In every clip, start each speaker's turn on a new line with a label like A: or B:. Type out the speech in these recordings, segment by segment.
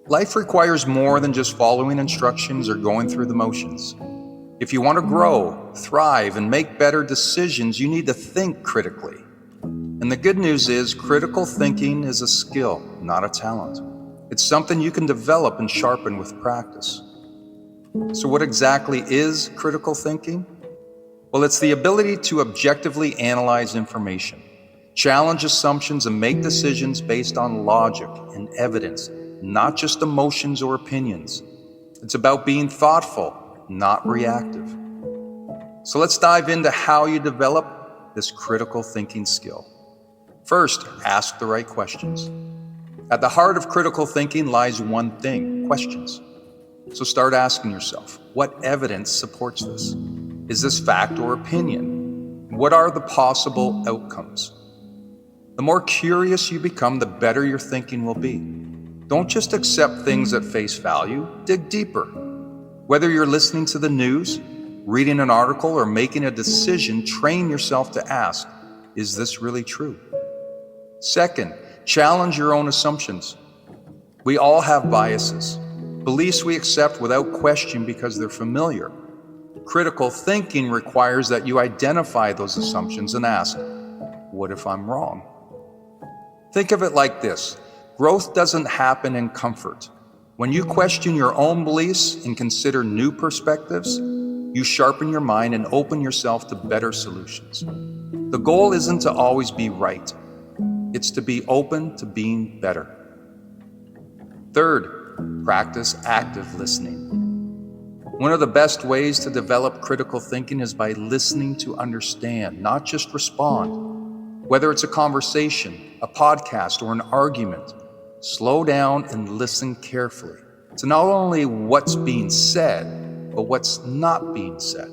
A: Life requires more than just following instructions or going through the motions. If you want to grow, thrive, and make better decisions, you need to think critically. And the good news is, critical thinking is a skill, not a talent. It's something you can develop and sharpen with practice. So what exactly is critical thinking? Well, it's the ability to objectively analyze information, challenge assumptions, and make decisions based on logic and evidence, not just emotions or opinions. It's about being thoughtful, not reactive. So let's dive into how you develop this critical thinking skill. First, ask the right questions. At the heart of critical thinking lies one thing: questions. So start asking yourself, what evidence supports this? Is this fact or opinion? What are the possible outcomes? The more curious you become, the better your thinking will be. Don't just accept things at face value, dig deeper. Whether you're listening to the news, reading an article, or making a decision, train yourself to ask, is this really true? Second, challenge your own assumptions. We all have biases, beliefs we accept without question because they're familiar. Critical thinking requires that you identify those assumptions and ask, what if I'm wrong? Think of it like this: growth doesn't happen in comfort. When you question your own beliefs and consider new perspectives, you sharpen your mind and open yourself to better solutions. The goal isn't to always be right. It's to be open to being better. Third, practice active listening. One of the best ways to develop critical thinking is by listening to understand, not just respond. Whether it's a conversation, a podcast, or an argument, slow down and listen carefully to not only what's being said, but what's not being said.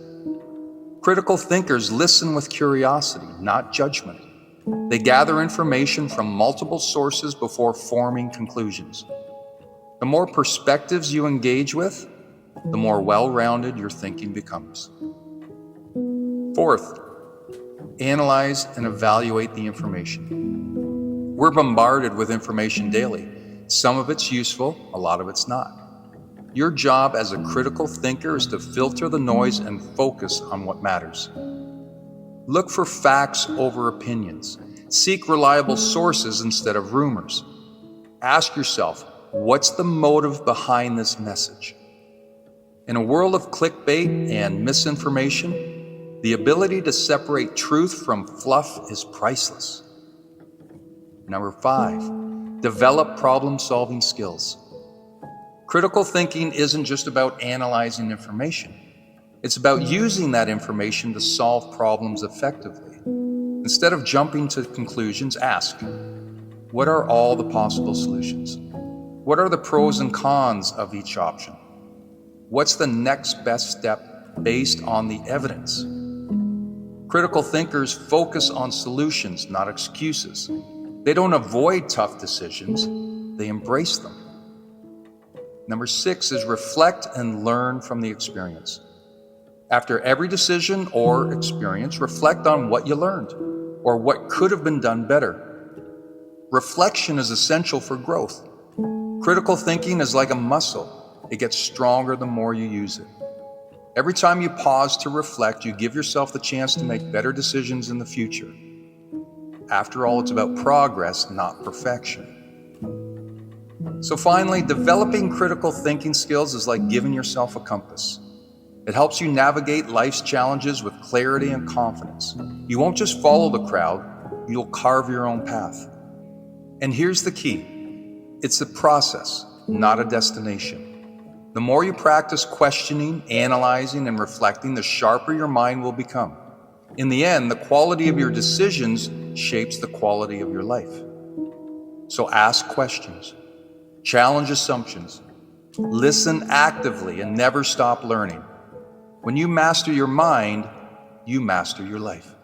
A: Critical thinkers listen with curiosity, not judgment. They gather information from multiple sources before forming conclusions. The more perspectives you engage with, the more well-rounded your thinking becomes. Fourth, analyze and evaluate the information. We're bombarded with information daily. Some of it's useful, a lot of it's not. Your job as a critical thinker is to filter the noise and focus on what matters. Look for facts over opinions. Seek reliable sources instead of rumors. Ask yourself, what's the motive behind this message? In a world of clickbait and misinformation, the ability to separate truth from fluff is priceless. Number 5, develop problem-solving skills. Critical thinking isn't just about analyzing information. It's about using that information to solve problems effectively. Instead of jumping to conclusions, ask, what are all the possible solutions? What are the pros and cons of each option? What's the next best step based on the evidence? Critical thinkers focus on solutions, not excuses. They don't avoid tough decisions, they embrace them. Number 6 is reflect and learn from the experience. After every decision or experience, reflect on what you learned or what could have been done better. Reflection is essential for growth. Critical thinking is like a muscle. It gets stronger the more you use it. Every time you pause to reflect, you give yourself the chance to make better decisions in the future. After all, it's about progress, not perfection. So finally, developing critical thinking skills is like giving yourself a compass. It helps you navigate life's challenges with clarity and confidence. You won't just follow the crowd, you'll carve your own path. And here's the key. It's a process, not a destination. The more you practice questioning, analyzing, and reflecting, the sharper your mind will become. In the end, the quality of your decisions shapes the quality of your life. So ask questions, challenge assumptions, listen actively, and never stop learning. When you master your mind, you master your life.